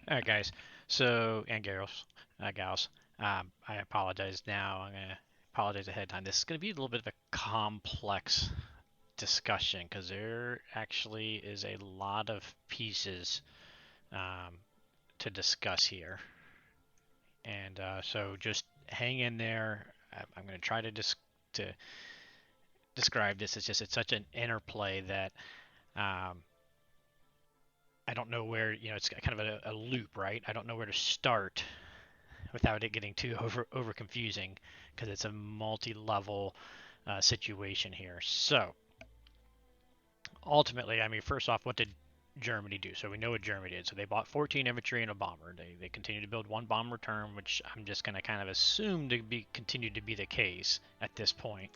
All right, guys. So, and girls, gals, I apologize now. I'm gonna apologize ahead of time. This is gonna be a little bit of a complex discussion because there actually is a lot of pieces um, to discuss here, and so just hang in there. I'm gonna try to describe this. It's such an interplay that um, I don't know where it's kind of a loop, right? I don't know where to start without it getting too over confusing because it's a multi-level situation here. So ultimately, I mean, first off, what did Germany do? So we know what Germany did. So they bought 14 infantry and a bomber. They continue to build one bomber term, which I'm just going to kind of assume to be continued to be the case at this point.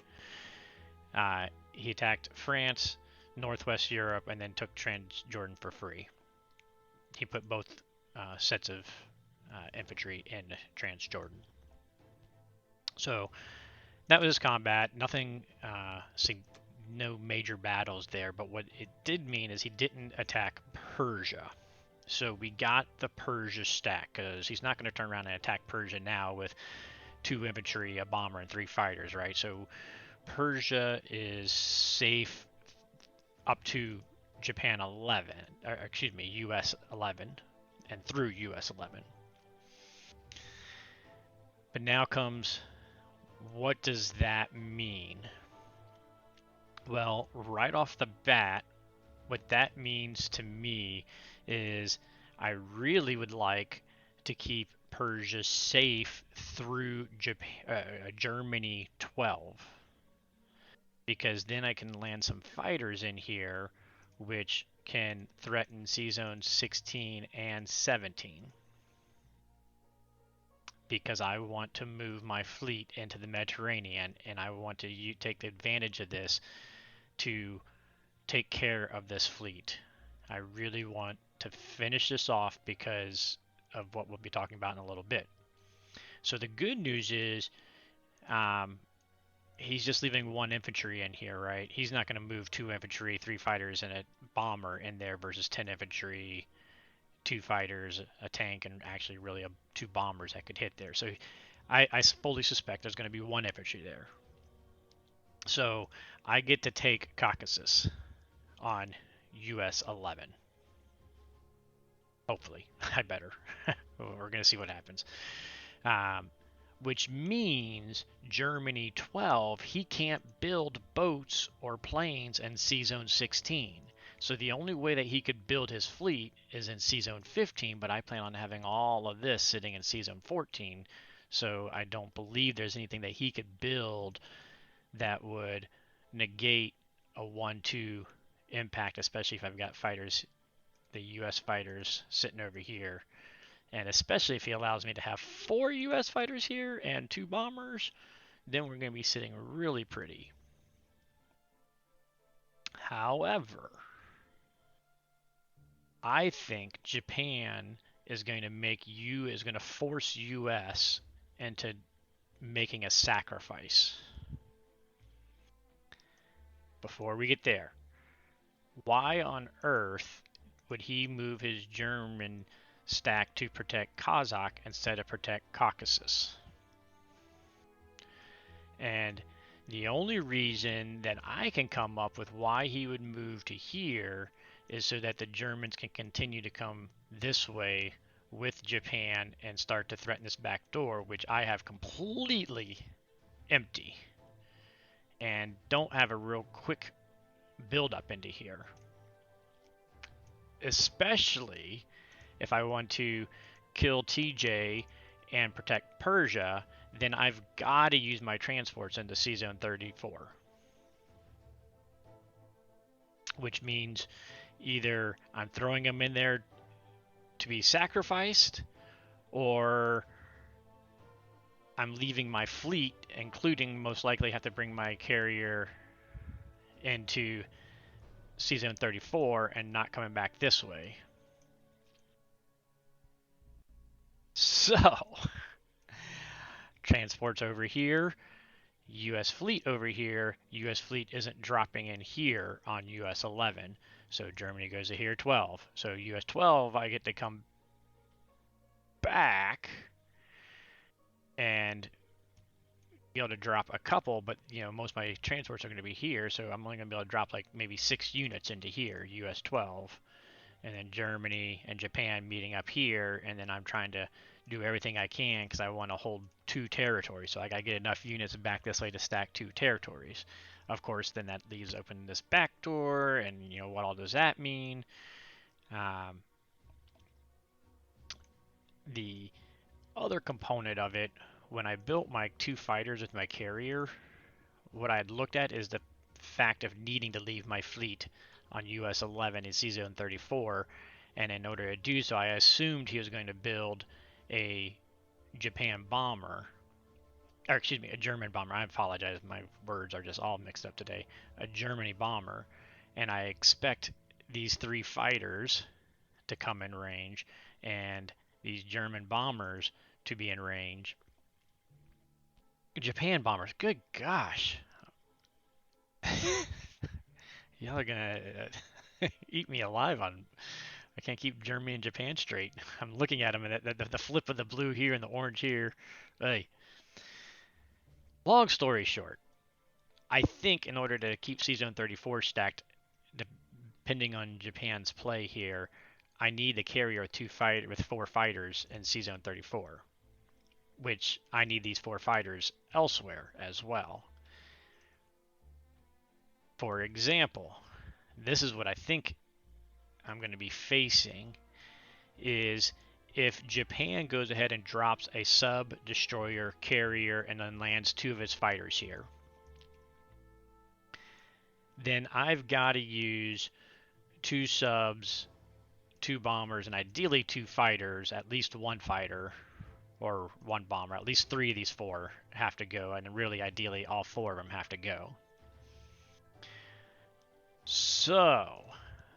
He attacked France, Northwest Europe, and then took Transjordan for free. He put both sets of infantry in Transjordan. So that was combat. Nothing, no major battles there. But what it did mean is he didn't attack Persia. So we got the Persia stack because he's not going to turn around and attack Persia now with 2 infantry, a bomber, and 3 fighters, right? So Persia is safe up to Japan 11, or excuse me, US 11, and through US 11. But now comes, what does that mean? Well, right off the bat, what that means to me is I really would like to keep Persia safe through Germany 12 because then I can land some fighters in here which can threaten C Zone 16 and 17 because I want to move my fleet into the Mediterranean and I want to take advantage of this to take care of this fleet. I really want to finish this off because of what we'll be talking about in a little bit. So the good news is um, he's just leaving 1 infantry in here, right? He's not going to move 2 infantry, 3 fighters, and a bomber in there versus 10 infantry, 2 fighters, a tank, and actually really 2 bombers that could hit there. So I fully suspect there's going to be 1 infantry there. So I get to take Caucasus on US 11. Hopefully, I better. We're going to see what happens. Um, which means Germany 12, he can't build boats or planes in C Zone 16. So the only way that he could build his fleet is in C Zone 15, but I plan on having all of this sitting in C Zone 14. So I don't believe there's anything that he could build that would negate a 1-2 impact, especially if I've got fighters, the US fighters sitting over here. And especially if he allows me to have 4 US fighters here and 2 bombers, then we're going to be sitting really pretty. However, I think Japan is going to force US into making a sacrifice. Before we get there, why on earth would he move his German stack to protect Kazakh instead of protect Caucasus? And the only reason that I can come up with why he would move to here is so that the Germans can continue to come this way with Japan and start to threaten this back door, which I have completely empty and don't have a real quick build up into here. Especially if I want to kill TJ and protect Persia, then I've got to use my transports into C Zone 34. Which means either I'm throwing them in there to be sacrificed, or I'm leaving my fleet, including most likely have to bring my carrier into C Zone 34 and not coming back this way. So, transports over here, US fleet over here, US fleet isn't dropping in here on US 11. So Germany goes to here 12. So US 12, I get to come back and be able to drop a couple, but most of my transports are going to be here, so I'm only going to be able to drop like maybe 6 units into here, US 12, and then Germany and Japan meeting up here, and then I'm trying to do everything I can because I want to hold 2 territories, so I got to get enough units back this way to stack 2 territories. Of course, then that leaves open this back door, and what all does that mean? Um, the other component of it, when I built my 2 fighters with my carrier, what I had looked at is the fact of needing to leave my fleet on US 11 in C Zone 34, and in order to do so, I assumed he was going to build a Japan bomber, or excuse me, a German bomber. I apologize, my words are just all mixed up today. A Germany bomber, and I expect these 3 fighters to come in range, and these German bombers to be in range. Japan bombers, good gosh. Y'all are gonna eat me alive on. I can't keep Germany and Japan straight. I'm looking at them, and the flip of the blue here and the orange here. Hey, long story short, I think in order to keep C Zone 34 stacked, depending on Japan's play here, I need a carrier with 4 fighters in C Zone 34, which I need these 4 fighters elsewhere as well. For example, this is what I think I'm going to be facing is if Japan goes ahead and drops a sub, destroyer, carrier, and then lands 2 of its fighters here, then I've got to use 2 subs, 2 bombers, and ideally 2 fighters, at least 1 fighter or 1 bomber. At least 3 of these 4 have to go, and really ideally all 4 of them have to go. So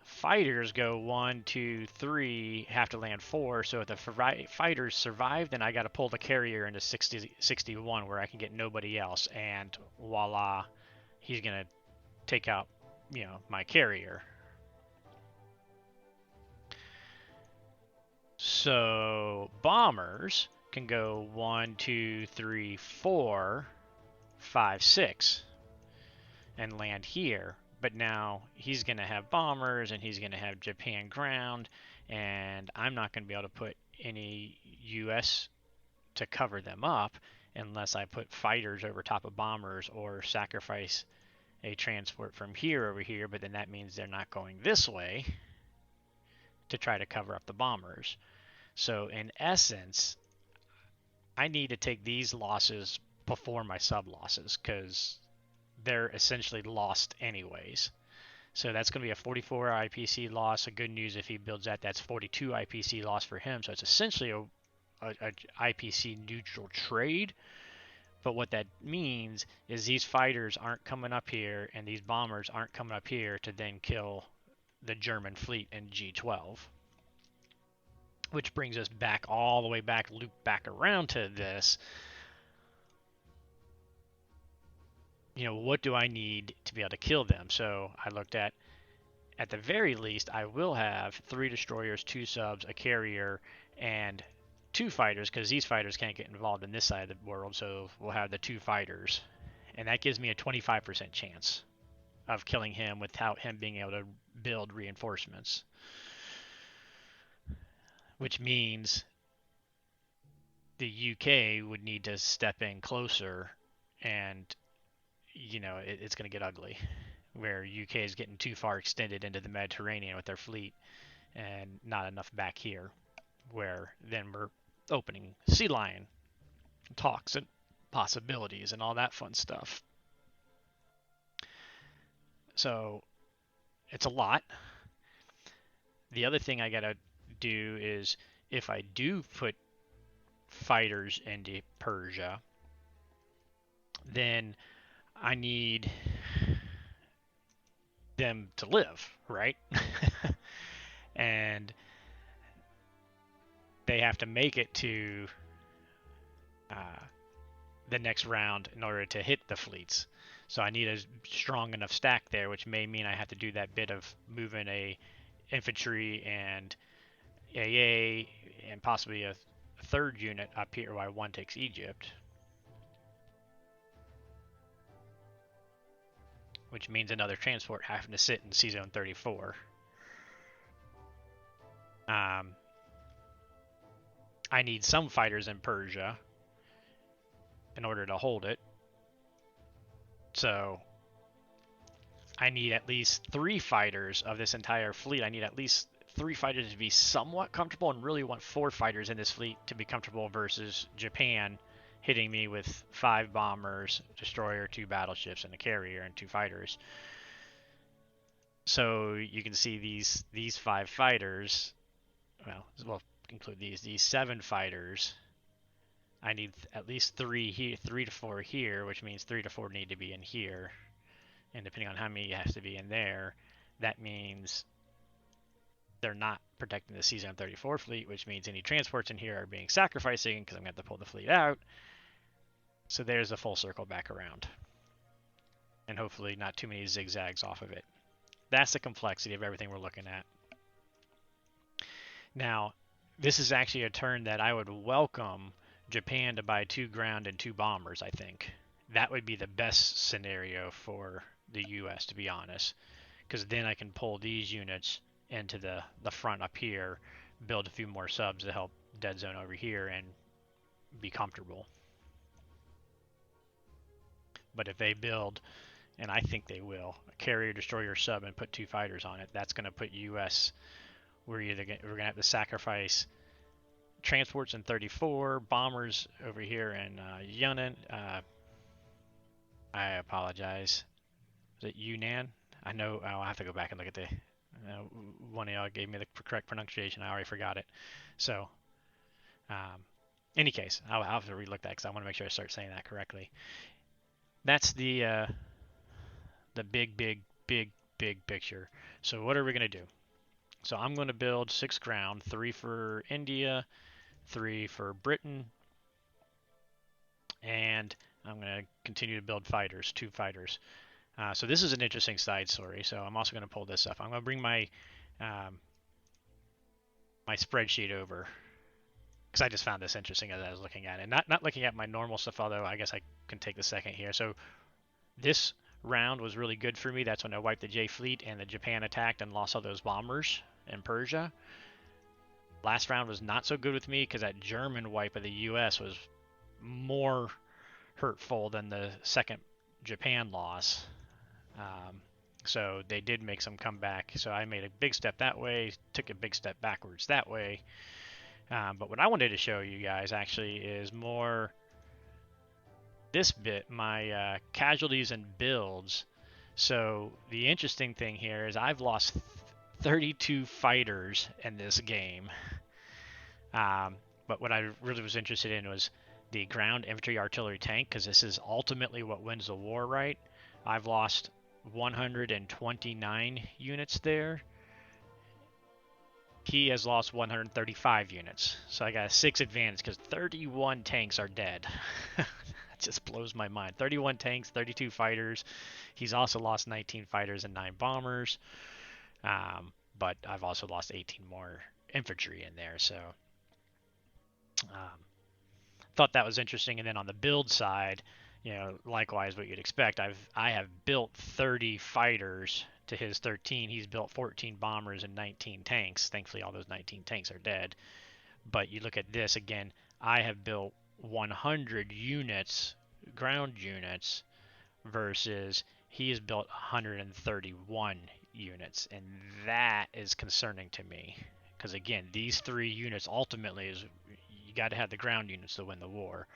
fighters go 1, 2, 3, have to land 4. So if the fighters survive, then I got to pull the carrier into 61 where I can get nobody else, and voila, he's gonna take out, my carrier. So bombers can go 1, 2, 3, 4, 5, 6, and land here. But now he's going to have bombers and he's going to have Japan ground, and I'm not going to be able to put any US to cover them up unless I put fighters over top of bombers or sacrifice a transport from here over here, but then that means they're not going this way to try to cover up the bombers. So in essence, I need to take these losses before my sub losses because they're essentially lost anyways. So that's going to be a 44 IPC loss. The good news, if he builds that, that's 42 IPC loss for him. So it's essentially a IPC neutral trade. But what that means is these fighters aren't coming up here and these bombers aren't coming up here to then kill the German fleet in G12. Which brings us back all the way back, loop back around to this. What do I need to be able to kill them? So I looked at the very least, I will have 3 destroyers, 2 subs, a carrier, and 2 fighters, because these fighters can't get involved in this side of the world, so we'll have the 2 fighters. And that gives me a 25% chance of killing him without him being able to build reinforcements. Which means the UK would need to step in closer, and it's going to get ugly, where UK is getting too far extended into the Mediterranean with their fleet and not enough back here, where then we're opening sea lion talks and possibilities and all that fun stuff. So it's a lot. The other thing I got to do is if I do put fighters into Persia, then I need them to live, right? And they have to make it to the next round in order to hit the fleets. So I need a strong enough stack there, which may mean I have to do that bit of moving a infantry and AA and possibly a third unit up here while one takes Egypt, which means another transport having to sit in C-Zone 34. I need some fighters in Persia in order to hold it. So I need at least 3 fighters of this entire fleet. I need at least 3 fighters to be somewhat comfortable, and really want 4 fighters in this fleet to be comfortable versus Japan hitting me with 5 bombers, destroyer, 2 battleships, and a carrier, and 2 fighters. So you can see these 5 fighters, well, we'll include these 7 fighters. I need at least 3 here, 3 to 4 here, which means 3 to 4 need to be in here. And depending on how many has to be in there, that means they're not protecting the C-Zone 34 fleet, which means any transports in here are being sacrificing because I'm going to have to pull the fleet out. So there's a full circle back around. And hopefully not too many zigzags off of it. That's the complexity of everything we're looking at. Now, this is actually a turn that I would welcome Japan to buy 2 ground and 2 bombers, I think. That would be the best scenario for the US, to be honest. Because then I can pull these units into the front up here, build a few more subs to help dead zone over here, and be comfortable. But if they build, and I think they will, a carrier, destroyer, sub, and put 2 fighters on it, that's going to put US, we're going to have to sacrifice transports in 34, bombers over here in Yunnan. I apologize. Is it Yunnan? I know I'll have to go back and look at the one of y'all gave me the correct pronunciation. I already forgot it. So, any case, I'll have to relook that because I want to make sure I start saying that correctly. That's the big picture. So what are we going to do? So I'm going to build 6 ground, 3 for India, 3 for Britain, and I'm going to continue to build fighters, 2 fighters. So this is an interesting side story. So I'm also going to pull this up. I'm going to bring my my spreadsheet over because I just found this interesting as I was looking at it. Not looking at my normal stuff, although I guess I can take the second here. So this round was really good for me. That's when I wiped the J fleet and the Japan attacked and lost all those bombers in Persia. Last round was not so good with me because that German wipe of the US was more hurtful than the second Japan loss. So they did make some comeback. So I made a big step that way, took a big step backwards that way. But what I wanted to show you guys actually is more this bit, my casualties and builds. So the interesting thing here is I've lost 32 fighters in this game. But what I really was interested in was the ground infantry artillery tank, because this is ultimately what wins the war, right? I've lost 129 units there. He has lost 135 units. So I got a 6 advantage because 31 tanks are dead. That just blows my mind. 31 tanks, 32 fighters. He's also lost 19 fighters and 9 bombers. But I've also lost 18 more infantry in there. So thought that was interesting. And then on the build side, likewise what you'd expect. I have built 30 fighters to his 13. He's built 14 bombers and 19 tanks. Thankfully, all those 19 tanks are dead. But you look at this again. I have built 100 units, ground units, versus he has built 131 units, and that is concerning to me. Because again, these 3 units ultimately is you got to have the ground units to win the war.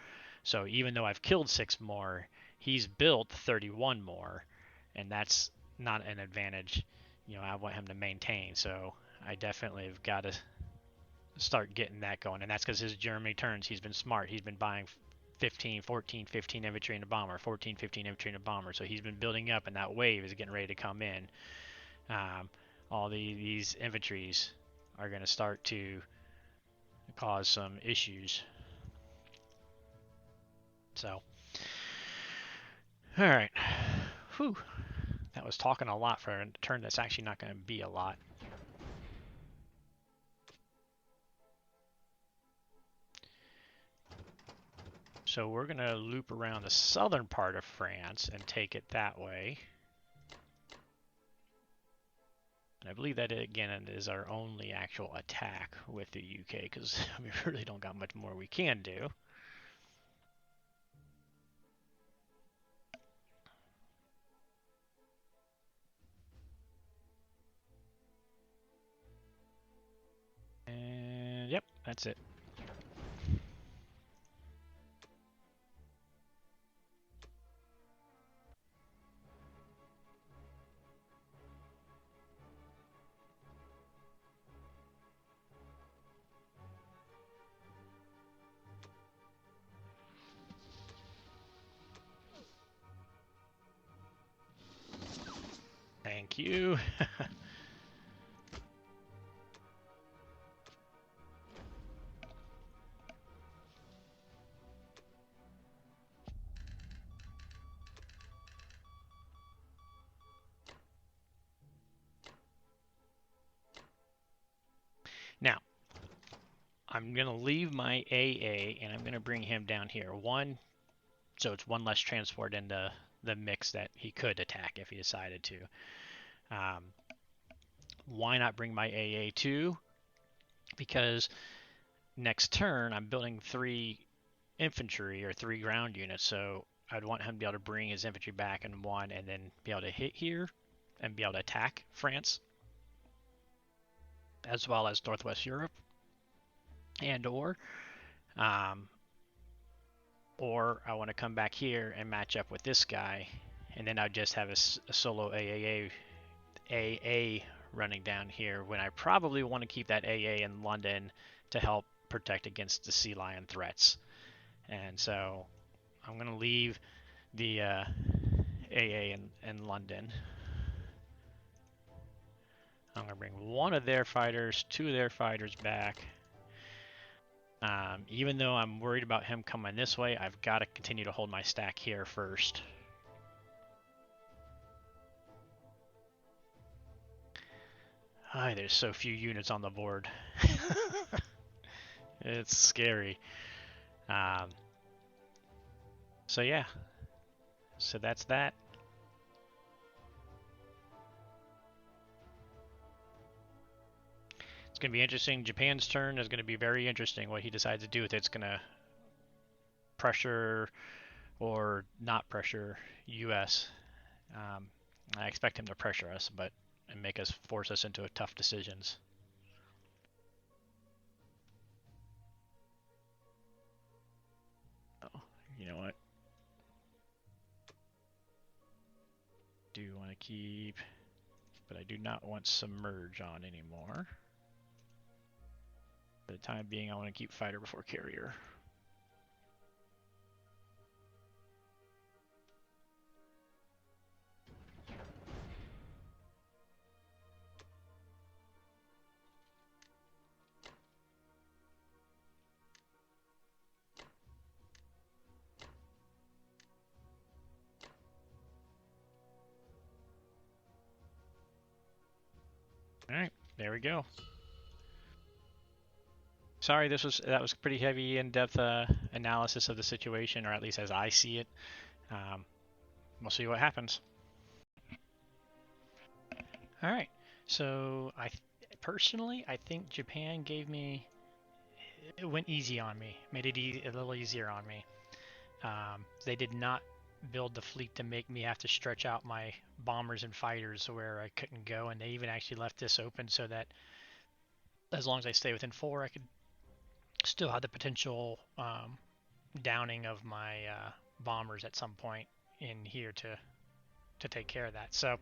So even though I've killed 6 more, he's built 31 more, and that's not an advantage, I want him to maintain. So I definitely have got to start getting that going, and that's because his Germany turns. He's been smart. He's been buying 15 infantry and a bomber, 14, 15 infantry and a bomber. So he's been building up, and that wave is getting ready to come in. All these infantries are going to start to cause some issues. So, all right. Whew. That was talking a lot for a turn that's actually not going to be a lot. So we're going to loop around the southern part of France and take it that way. And I believe that, again, is our only actual attack with the UK, because we really don't got much more we can do. And yep, that's it. Thank you. Now, I'm going to leave my AA and I'm going to bring him down here. So it's one less transport in the mix that he could attack if he decided to. Why not bring my AA too? Because next turn I'm building 3 infantry or 3 ground units, so I'd want him to be able to bring his infantry back in 1 and then be able to hit here and be able to attack France as well as Northwest Europe, and or I want to come back here and match up with this guy, and then I'd just have a solo AA running down here when I probably want to keep that AA in London to help protect against the Sea Lion threats. And so I'm going to leave the AA in London. I'm going to bring 1 of their fighters, 2 of their fighters back. Even though I'm worried about him coming this way, I've got to continue to hold my stack here first. There's so few units on the board. It's scary. So yeah. So that's that. It's going to be interesting. Japan's turn is going to be very interesting. What he decides to do with it's going to pressure or not pressure US. I expect him to pressure us, and make us force us into tough decisions. Oh, you know what? Do want to keep, but I do not want submerge on anymore. For the time being, I want to keep fighter before carrier. All right, there we go. Sorry, that was pretty heavy, in-depth analysis of the situation, or at least as I see it. We'll see what happens. All right, so personally, I think Japan it went easy on me, made it a little easier on me. They did not build the fleet to make me have to stretch out my bombers and fighters where I couldn't go, and they even actually left this open so that as long as I stay within 4, I could still have the potential downing of my bombers at some point in here to take care of that. So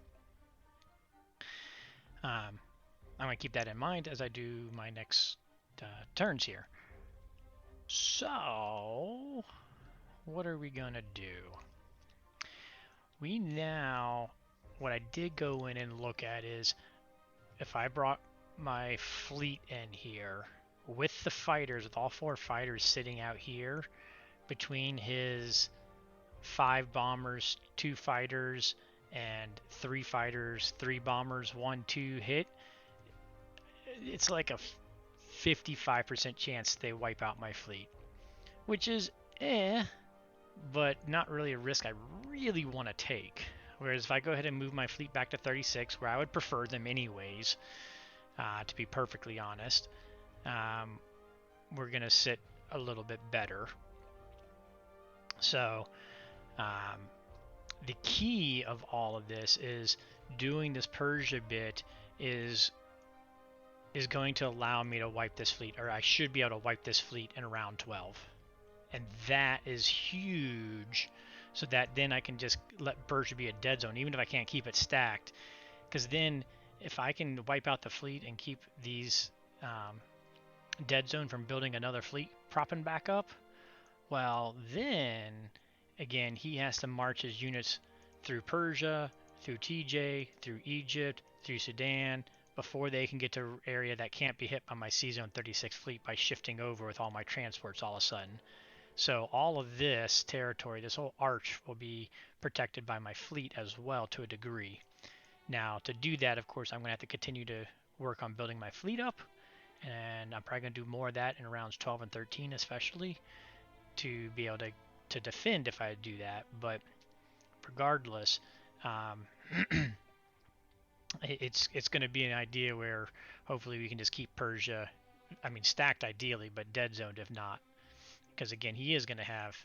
I'm going to keep that in mind as I do my next turns here. So what are we going to do? What I did go in and look at is if I brought my fleet in here with the fighters, with all 4 fighters sitting out here between his 5 bombers, 2 fighters, and 3 fighters, 3 bombers, 1-2 hit, it's like a 55% chance they wipe out my fleet, which is but not really a risk I really want to take. Whereas if I go ahead and move my fleet back to 36, where I would prefer them anyways, to be perfectly honest, um, we're going to sit a little bit better. So um, the key of all of this is doing this Persia bit is going to allow me to wipe this fleet, or I should be able to wipe this fleet in round 12. And that is huge, so that then I can just let Persia be a dead zone, even if I can't keep it stacked. Because then if I can wipe out the fleet and keep these dead zone from building another fleet propping back up, well, then again, he has to march his units through Persia, through TJ, through Egypt, through Sudan, before they can get to an area that can't be hit by my C-Zone 36 fleet by shifting over with all my transports all of a sudden. So all of this territory, this whole arch, will be protected by my fleet as well to a degree. Now, to do that, of course, I'm going to have to continue to work on building my fleet up, and I'm probably going to do more of that in rounds 12 and 13 especially, to be able to defend if I do that. But regardless, um, it's going to be an idea where hopefully we can just keep Persia, I mean stacked ideally, but dead zoned if not. Because again, he is going to have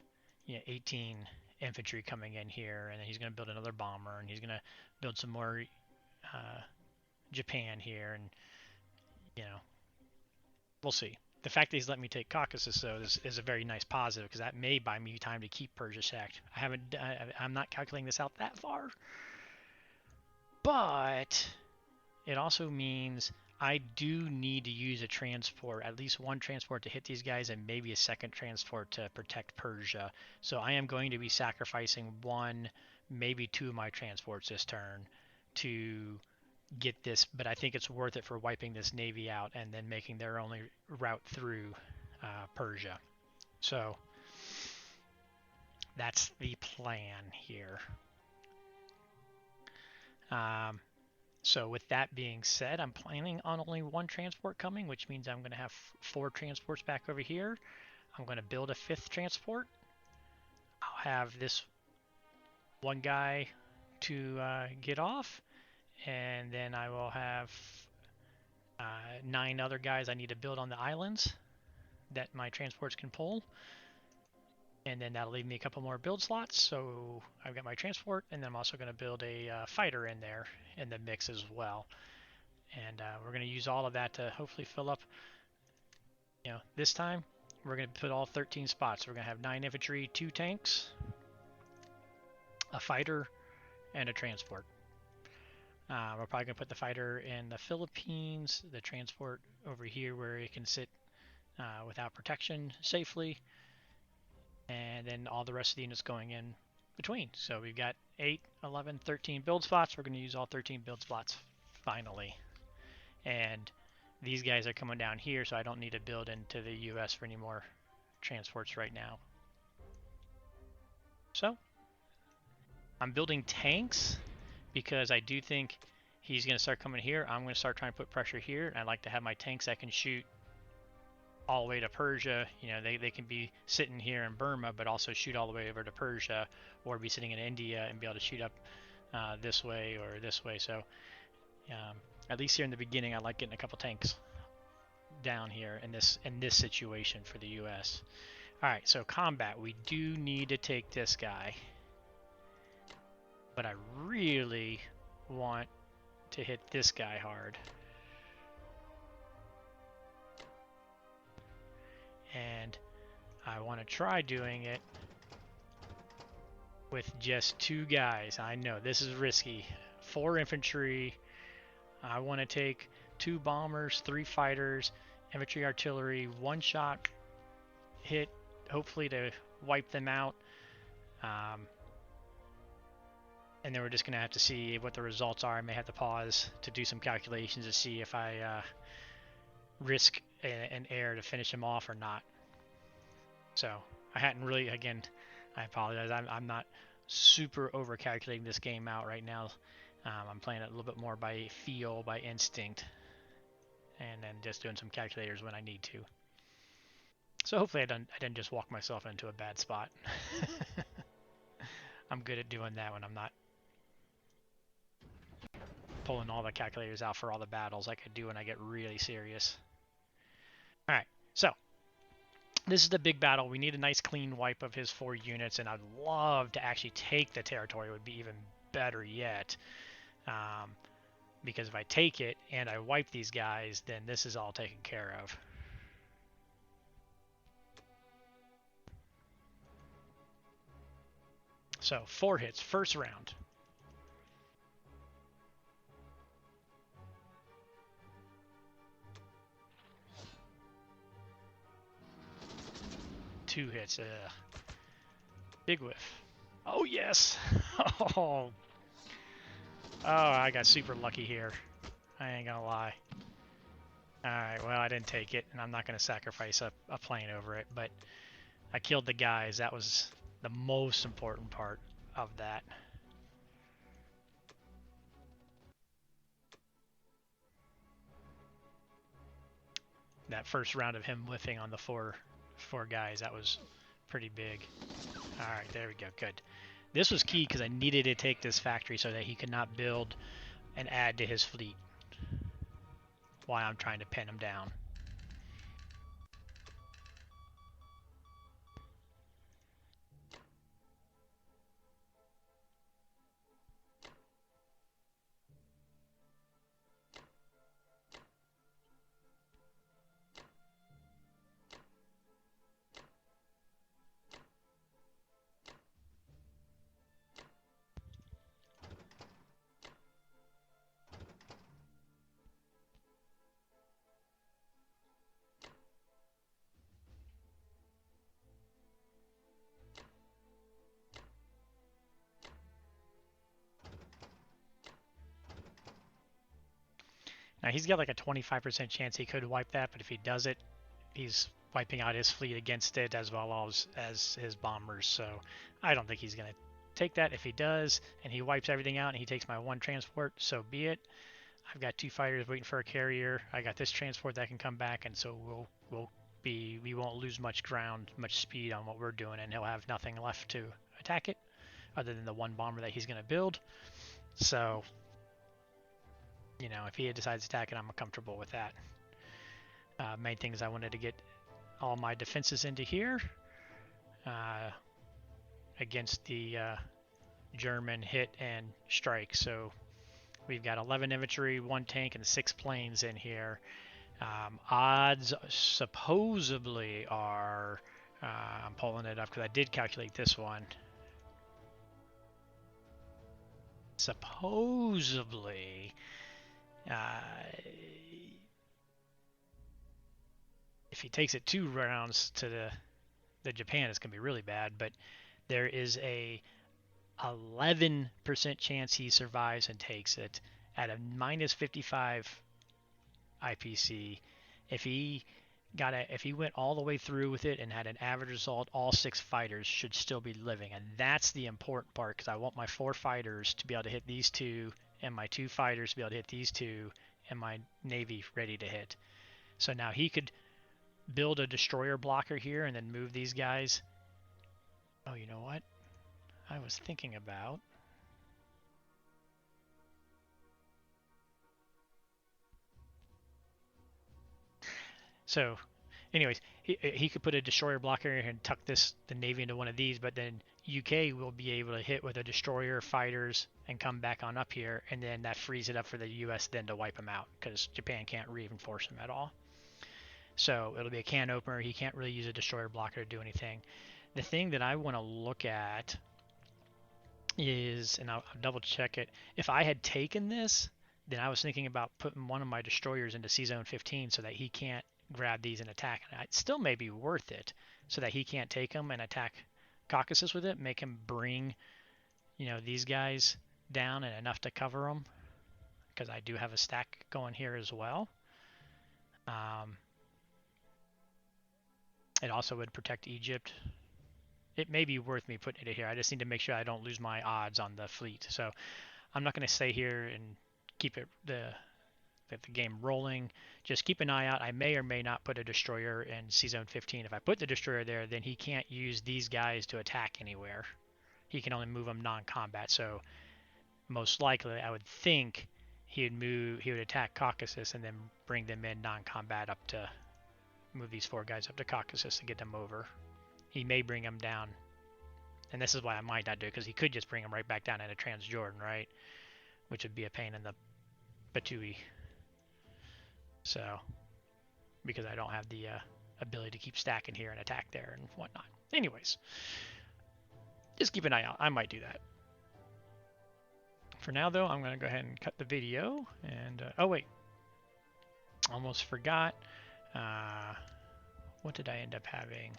18 infantry coming in here, and then he's going to build another bomber, and he's going to build some more Japan here, and we'll see. The fact that he's let me take Caucasus though is a very nice positive, because that may buy me time to keep Persia sacked. I'm not calculating this out that far, but it also means I do need to use a transport, at least one transport to hit these guys, and maybe a second transport to protect Persia. So I am going to be sacrificing one, maybe two of my transports this turn to get this, but I think it's worth it for wiping this navy out and then making their only route through Persia. So that's the plan here. So with that being said, I'm planning on only one transport coming, which means I'm going to have 4 transports back over here. I'm going to build a 5th transport. I'll have this one guy to get off, and then I will have 9 other guys I need to build on the islands that my transports can pull. And then that'll leave me a couple more build slots. So I've got my transport, and then I'm also going to build a fighter in there in the mix as well. And we're going to use all of that to hopefully fill up. This time we're going to put all 13 spots. We're going to have 9 infantry, 2 tanks, a fighter, and a transport. We're probably going to put the fighter in the Philippines, the transport over here where it can sit without protection safely, and then all the rest of the units going in between. So we've got 8, 11, 13 build spots. We're going to use all 13 build spots finally. And these guys are coming down here, so I don't need to build into the US for any more transports right now. So I'm building tanks because I do think he's going to start coming here. I'm going to start trying to put pressure here, and I like to have my tanks that can shoot all the way to Persia. They can be sitting here in Burma, but also shoot all the way over to Persia, or be sitting in India and be able to shoot up this way or this way. So at least here in the beginning, I like getting a couple tanks down here in this situation for the U.S. All right, so combat. We do need to take this guy, but I really want to hit this guy hard. And I want to try doing it with just 2 guys. I know this is risky. 4 infantry. I want to take 2 bombers, 3 fighters, infantry, artillery, 1 shot hit, hopefully to wipe them out. And then we're just going to have to see what the results are. I may have to pause to do some calculations to see if I risk an air to finish him off or not. So I hadn't really, again, I apologize. I'm not super over calculating this game out right now. I'm playing it a little bit more by feel, by instinct, and then just doing some calculators when I need to. So hopefully I didn't just walk myself into a bad spot. I'm good at doing that when I'm not pulling all the calculators out for all the battles like I do when I get really serious. All right, so this is the big battle. We need a nice clean wipe of his 4 units, and I'd love to actually take the territory. It would be even better yet. Because if I take it and I wipe these guys, then this is all taken care of. So 4 hits, first round. Two hits. Big whiff. Oh, yes. Oh, I got super lucky here. I ain't gonna lie. Alright, well, I didn't take it, and I'm not gonna sacrifice a plane over it, but I killed the guys. That was the most important part of that. That first round of him whiffing on the four guys, that was pretty big. Alright, there we go, good. This was key because I needed to take this factory so that he could not build and add to his fleet while I'm trying to pin him down. Now he's got like a 25% chance he could wipe that, but if he does it, he's wiping out his fleet against it as well as his bombers. So I don't think he's going to take that. If he does and he wipes everything out and he takes my 1 transport, so be it. I've got 2 fighters waiting for a carrier. I got this transport that can come back, and so we won't lose much ground, much speed on what we're doing, and he'll have nothing left to attack it other than the 1 bomber that he's going to build. So, you know, if he decides to attack it, I'm comfortable with that. Main thing is I wanted to get all my defenses into here against the German hit and strike. So we've got 11 infantry, 1 tank, and 6 planes in here. Odds supposedly are, I'm pulling it up because I did calculate this one. Supposedly, if he takes it 2 rounds to the Japan, it's going to be really bad, but there is a 11% chance he survives and takes it at a minus 55 IPC. If he went all the way through with it and had an average result, all 6 fighters should still be living, and that's the important part because I want my 4 fighters to be able to hit these 2 and my 2 fighters to be able to hit these 2 and my navy ready to hit. So now he could build a destroyer blocker here and then move these guys. Oh, you know what? I was thinking about so anyways, he could put a destroyer blocker and tuck the navy into one of these, but then UK will be able to hit with a destroyer, fighters, and come back on up here, and then that frees it up for the US then to wipe him out because Japan can't reinforce him at all. So it'll be a can opener. He can't really use a destroyer blocker to do anything. The thing that I want to look at is, and I'll double check it, if I had taken this, then I was thinking about putting one of my destroyers into C-Zone 15 so that he can't grab these and attack. And it still may be worth it so that he can't take them and attack Caucasus with it, make him bring, you know, these guys down and enough to cover them, because I do have a stack going here as well. It also would protect Egypt. It may be worth me putting it here. I just need to make sure I don't lose my odds on the fleet. So I'm not going to stay here and keep it the the game rolling. Just keep an eye out. I may or may not put a destroyer in C-Zone 15. If I put the destroyer there, then he can't use these guys to attack anywhere. He can only move them non-combat. So most likely, I would think he would attack Caucasus and then bring them in non-combat up to move these 4 guys up to Caucasus to get them over. He may bring them down, and this is why I might not do it, because he could just bring them right back down into Transjordan, right? Which would be a pain in the patooey. So, because I don't have the ability to keep stacking here and attack there and whatnot. Anyways, just keep an eye out. I might do that. For now, though, I'm going to go ahead and cut the video. And oh wait, almost forgot. What did I end up having?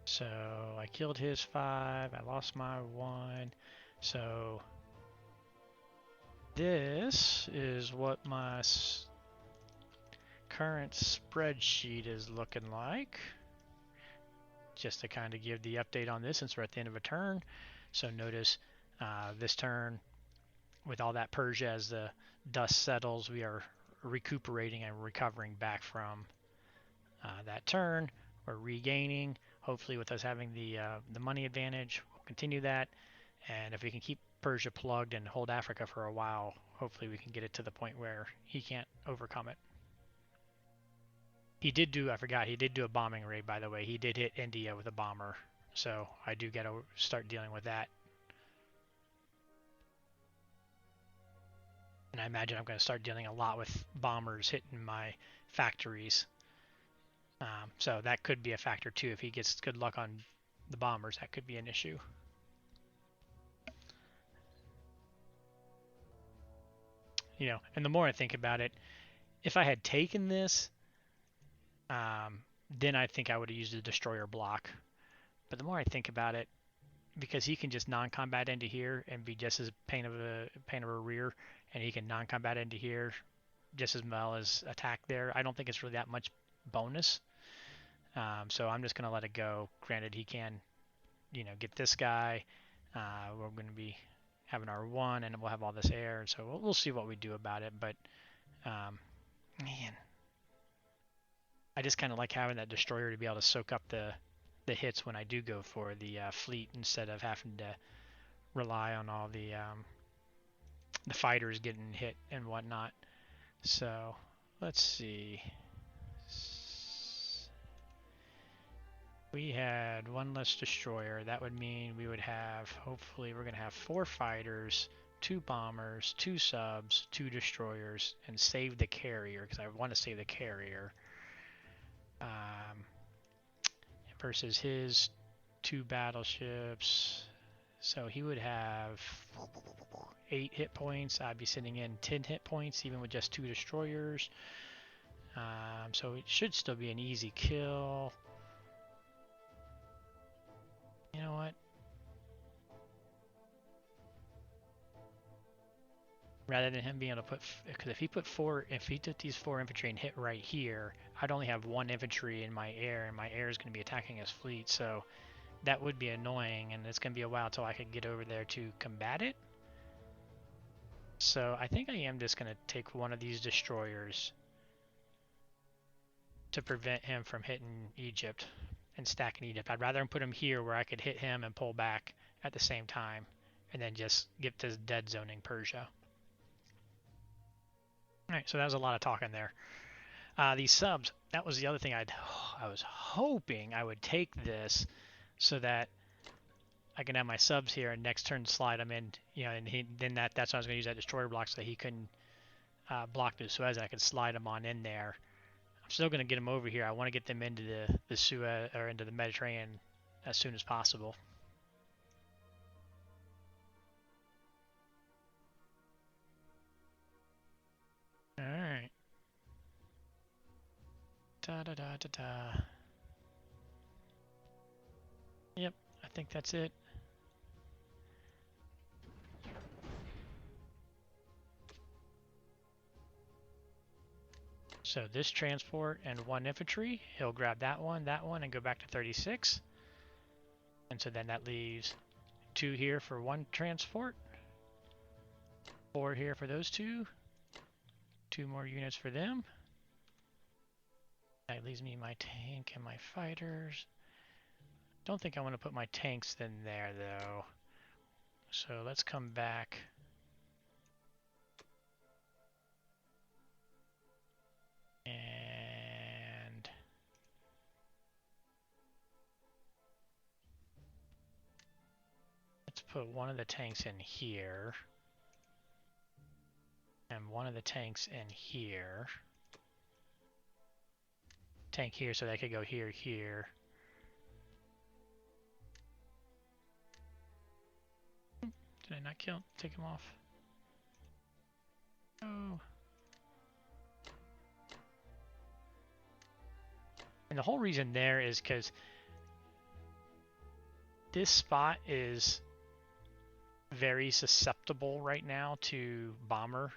So I killed his 5. I lost my 1. So this is what my current spreadsheet is looking like. Just to kind of give the update on this, since we're at the end of a turn. So notice this turn, with all that Persia, as the dust settles, we are recuperating and recovering back from that turn. We're regaining. Hopefully, with us having the money advantage, we'll continue that. And if we can keep Persia plugged and hold Africa for a while, hopefully we can get it to the point where he can't overcome it. He did do, I forgot, he did do a bombing raid, by the way. He did hit India with a bomber. So I do got to start dealing with that. And I imagine I'm going to start dealing a lot with bombers hitting my factories. So that could be a factor too. If he gets good luck on the bombers, that could be an issue. You know, and the more I think about it, if I had taken this, then I think I would have used a destroyer block. But the more I think about it, because he can just non-combat into here and be just as pain of a rear, and he can non-combat into here just as well as attack there, I don't think it's really that much bonus. So I'm just going to let it go. Granted, he can, you know, get this guy. We're going to be having our 1, and we'll have all this air, and so we'll see what we do about it. But man, I just kind of like having that destroyer to be able to soak up the hits when I do go for the fleet, instead of having to rely on all the fighters getting hit and whatnot. So let's see. We had 1 less destroyer. That would mean we would have, hopefully we're going to have 4 fighters, 2 bombers, 2 subs, 2 destroyers, and save the carrier, because I want to save the carrier. Versus his 2 battleships. So he would have 8 hit points. I'd be sitting in 10 hit points, even with just 2 destroyers. So it should still be an easy kill. You know what? Rather than him being able to put, because if he took these 4 infantry and hit right here, I'd only have 1 infantry in my air, and my air is going to be attacking his fleet. So that would be annoying, and it's going to be a while till I could get over there to combat it. So I think I am just going to take 1 of these destroyers to prevent him from hitting Egypt and stacking Egypt. I'd rather put him here where I could hit him and pull back at the same time, and then just get this dead zoning Persia. Alright, so that was a lot of talking there. These subs, that was the other thing I was hoping I would take this so that I can have my subs here, and next turn slide them in, you know, and that's why I was going to use that destroyer block so that he couldn't block the Suez, and I could slide them on in there. I'm still going to get them over here. I want to get them into the Suez, or into the Mediterranean, as soon as possible. Alright. Da-da-da-da-da. Yep, I think that's it. So this transport and 1 infantry, he'll grab that one, and go back to 36. And so then that leaves 2 here for 1 transport. 4 here for those 2. 2 more units for them. That leaves me my tank and my fighters. Don't think I want to put my tanks in there though. So let's come back. And let's put one of the tanks in here. And one of the tanks in here. Tank here so they could go here, here. Did I not take him off? Oh. And the whole reason there is because this spot is very susceptible right now to bomber,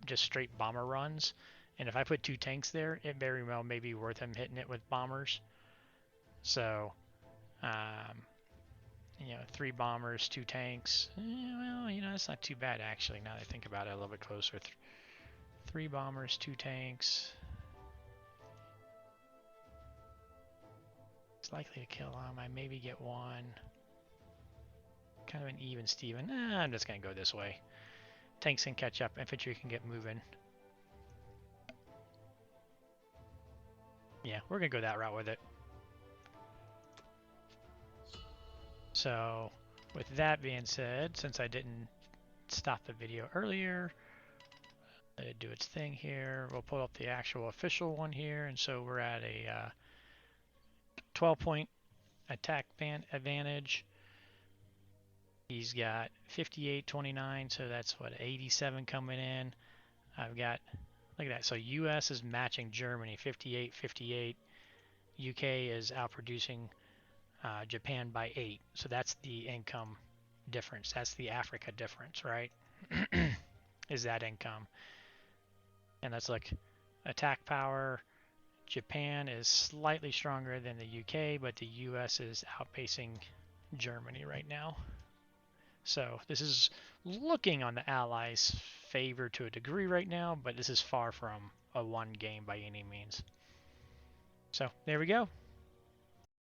just straight bomber runs. And if I put 2 tanks there, it very well may be worth him hitting it with bombers. So, you know, 3 bombers, 2 tanks. Well, you know, that's not too bad actually. Now that I think about it a little bit closer, 3 bombers, 2 tanks. It's likely to kill him. I maybe get 1. Kind of an even Steven. I'm just gonna go this way. Tanks can catch up. Infantry can get moving. Yeah, we're gonna go that route with it. So, with that being said, since I didn't stop the video earlier, let it do its thing here. We'll pull up the actual official one here, and so we're at a 12-point attack advantage. He's got 58-29, so that's what, 87 coming in. I've got, look at that. So US is matching Germany, 58-58. UK is outproducing Japan by 8. So that's the income difference. That's the Africa difference, right? Is that income. And that's like attack power. Japan is slightly stronger than the UK, but the US is outpacing Germany right now. So this is looking on the Allies' favor to a degree right now, but this is far from a 1 game by any means. So there we go.